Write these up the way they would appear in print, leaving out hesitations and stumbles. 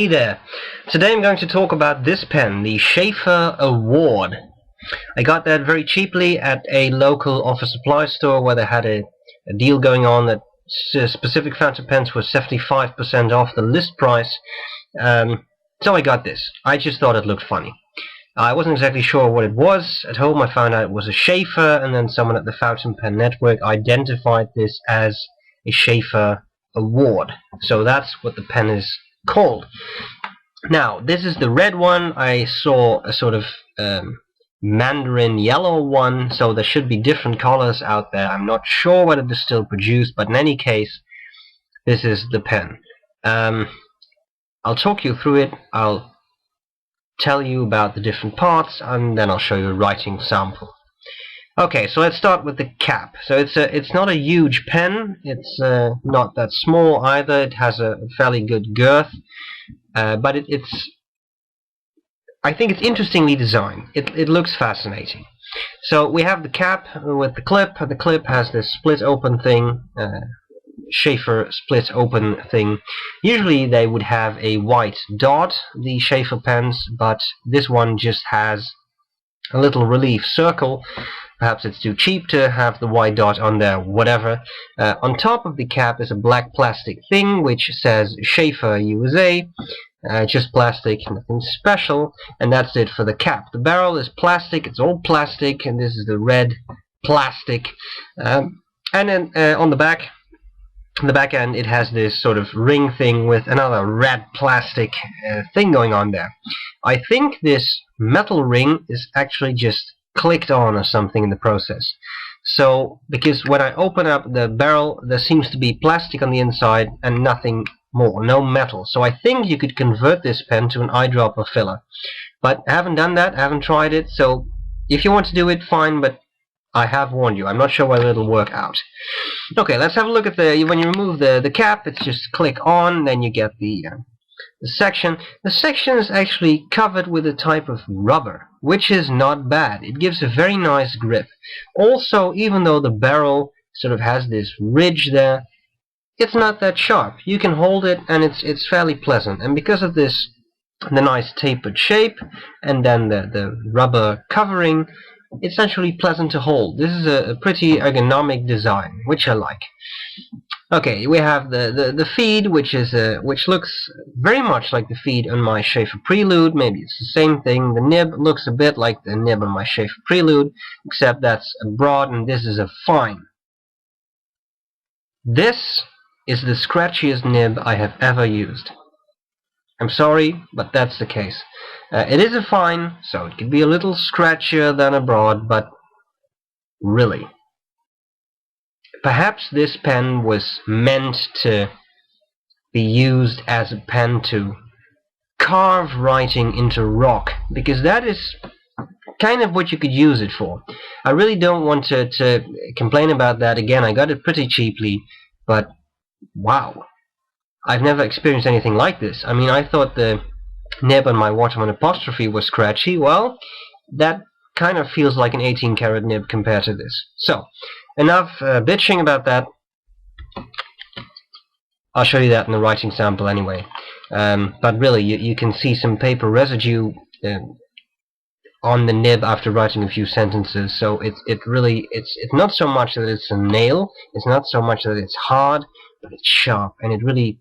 Hey there! Today I'm going to talk about this pen, the Sheaffer Award. I got that very cheaply at a local office supply store where they had a deal going on that specific fountain pens were 75% off the list price. So I got this. I just thought it looked funny. I wasn't exactly sure what it was. At home I found out it was a Shafer, and then someone at the Fountain Pen Network identified this as a Sheaffer Award. So that's what the pen is called. Now, this is the red one. I saw a sort of mandarin yellow one, so there should be different colors out there. I'm not sure whether it is still produced, but in any case, this is the pen. I'll talk you through it. I'll tell you about the different parts, and then I'll show you a writing sample. Okay, so let's start with the cap. So it's not a huge pen. It's not that small either. It has a fairly good girth, but I think it's interestingly designed. It looks fascinating. So we have the cap with the clip. The clip has this split open thing, Shafer split open thing. Usually they would have a white dot, the Shafer pens, but this one just has a little relief circle. Perhaps it's too cheap to have the white dot on there, whatever. On top of the cap is a black plastic thing which says Shafer USA. Just plastic, nothing special, and that's it for the cap. The barrel is plastic, it's all plastic, and this is the red plastic. And then on the back end it has this sort of ring thing with another red plastic thing going on there. I think this metal ring is actually just clicked on or something in the process. So, because when I open up the barrel, there seems to be plastic on the inside and nothing more, no metal. So I think you could convert this pen to an eyedropper filler. But I haven't done that, I haven't tried it, so if you want to do it, fine, but I have warned you. I'm not sure whether it'll work out. Okay, let's have a look at when you remove the cap, it's just click on, then you get the section. The section is actually covered with a type of rubber, which is not bad. It gives a very nice grip. Also, even though the barrel sort of has this ridge there, it's not that sharp. You can hold it and it's fairly pleasant. And because of this, the nice tapered shape, and then the rubber covering, it's actually pleasant to hold. This is a pretty ergonomic design, which I like. Okay, we have the feed, which looks very much like the feed on my Shafer Prelude. Maybe it's the same thing. The nib looks a bit like the nib on my Shafer Prelude, except that's a broad and this is a fine. This is the scratchiest nib I have ever used. I'm sorry, but that's the case. It is a fine, so it could be a little scratchier than a broad, but really. Perhaps this pen was meant to be used as a pen to carve writing into rock, because that is kind of what you could use it for. I really don't want to complain about that. Again, I got it pretty cheaply, but wow. I've never experienced anything like this. I mean, I thought the nib on my Waterman apostrophe was scratchy. Well, that kind of feels like an 18-karat nib compared to this. So, enough bitching about that. I'll show you that in the writing sample anyway. But really, you can see some paper residue on the nib after writing a few sentences. So it's not so much that it's a nail. It's not so much that it's hard, but it's sharp, and it really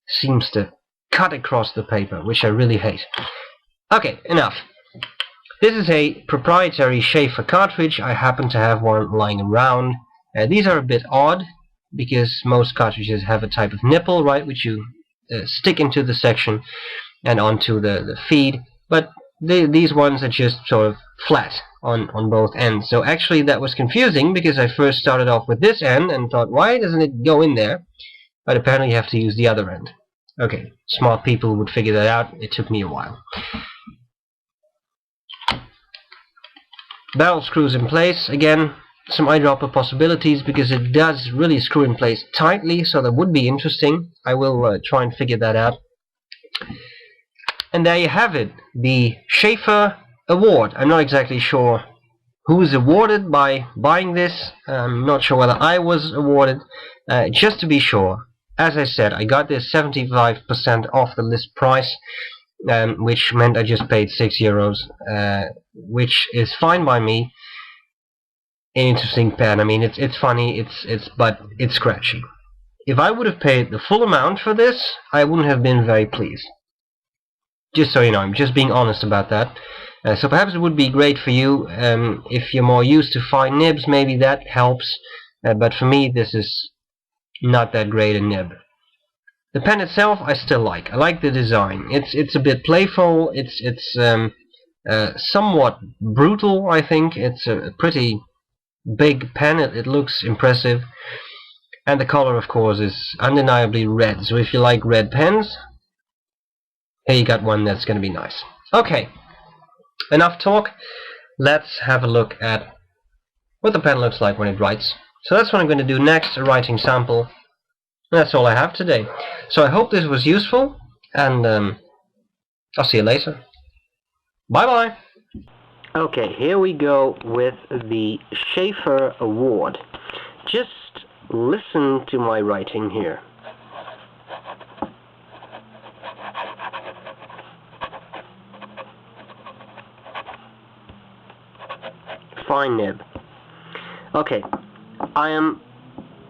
seems to cut across the paper, which I really hate. Okay, enough. This is a proprietary Sheaffer cartridge. I happen to have one lying around. These are a bit odd because most cartridges have a type of nipple, right, which you stick into the section and onto the feed, but these ones are just sort of flat on both ends. So actually that was confusing because I first started off with this end and thought, why doesn't it go in there? But apparently you have to use the other end. Okay, smart people would figure that out. It took me a while. Barrel screws in place. Again, some eyedropper possibilities because it does really screw in place tightly, so that would be interesting. I will try and figure that out. And there you have it, the Sheaffer Award. I'm not exactly sure who is awarded by buying this. I'm not sure whether I was awarded. Just to be sure, as I said, I got this 75% off the list price, which meant I just paid €6, which is fine by me. An interesting pen. I mean, it's funny, but it's scratchy. If I would have paid the full amount for this, I wouldn't have been very pleased. Just so you know, I'm just being honest about that. So perhaps it would be great for you if you're more used to fine nibs. Maybe that helps. But for me, this is not that great a nib. The pen itself, I still like. I like the design. It's a bit playful. It's somewhat brutal. I think it's a pretty big pen. It looks impressive, and the color, of course, is undeniably red. So if you like red pens, here you got one that's going to be nice. Okay, enough talk. Let's have a look at what the pen looks like when it writes. So that's what I'm going to do next, a writing sample. And that's all I have today. So I hope this was useful, and I'll see you later. Bye bye. Okay, here we go with the Sheaffer Award. Just listen to my writing here. Fine nib. Okay, I am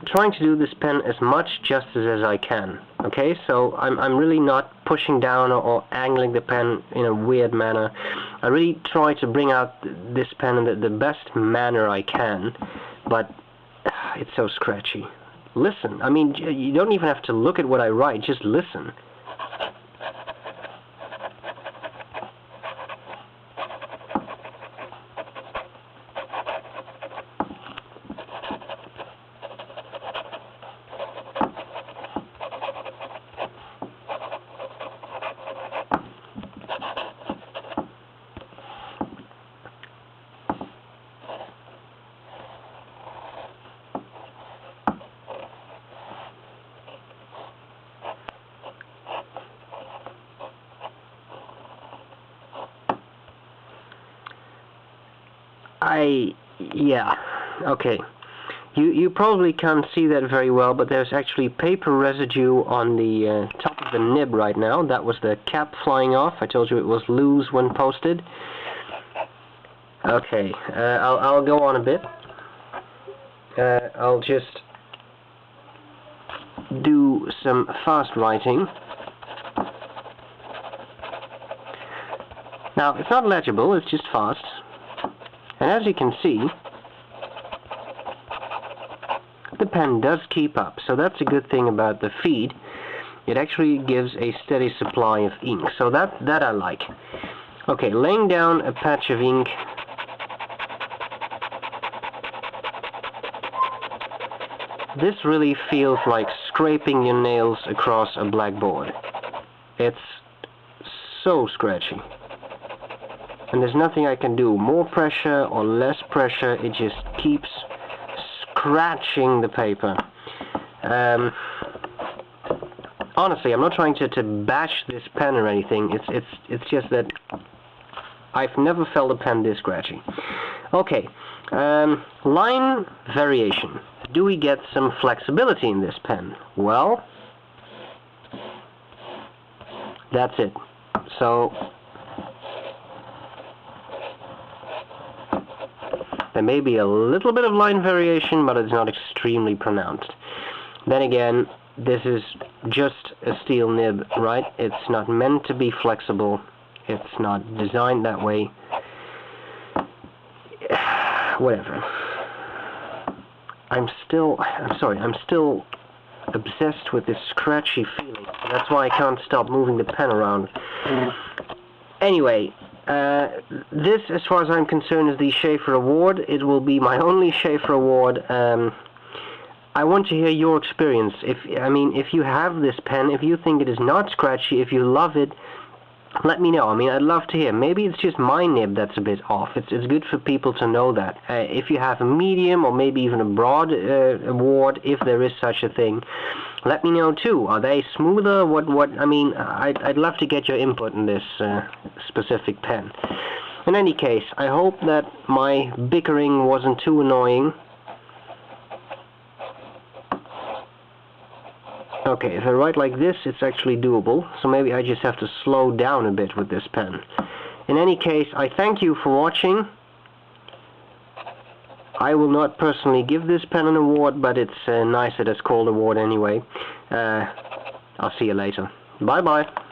trying to do this pen as much justice as I can. Okay, so I'm really not pushing down or angling the pen in a weird manner. I really try to bring out this pen in the best manner I can, but it's so scratchy. Listen, I mean, you don't even have to look at what I write, just listen. Yeah, okay. You probably can't see that very well, but there's actually paper residue on the top of the nib right now. That was the cap flying off. I told you it was loose when posted. Okay, I'll go on a bit. I'll just do some fast writing. Now, it's not legible, it's just fast. And as you can see, the pen does keep up, so that's a good thing about the feed. It actually gives a steady supply of ink, so that I like. Okay, laying down a patch of ink. This really feels like scraping your nails across a blackboard. It's so scratchy. And there's nothing I can do. More pressure or less pressure, it just keeps scratching the paper. Honestly, I'm not trying to bash this pen or anything. It's just that I've never felt a pen this scratchy. Okay, line variation. Do we get some flexibility in this pen? Well, that's it. So there may be a little bit of line variation, but it's not extremely pronounced. Then again, this is just a steel nib, right? It's not meant to be flexible. It's not designed that way. Whatever. I'm still obsessed with this scratchy feeling. That's why I can't stop moving the pen around. Anyway, this, as far as I'm concerned, is the Sheaffer Award. It will be my only Sheaffer Award. I want to hear your experience. If you have this pen, if you think it is not scratchy, if you love it, let me know. I mean, I'd love to hear. Maybe it's just my nib that's a bit off. It's good for people to know that. If you have a medium or maybe even a broad award, if there is such a thing, let me know too. Are they smoother? I mean, I'd love to get your input in this specific pen. In any case, I hope that my bickering wasn't too annoying. Okay, if I write like this, it's actually doable, so maybe I just have to slow down a bit with this pen. In any case, I thank you for watching. I will not personally give this pen an award, but it's nice that it's called award anyway. I'll see you later. Bye bye.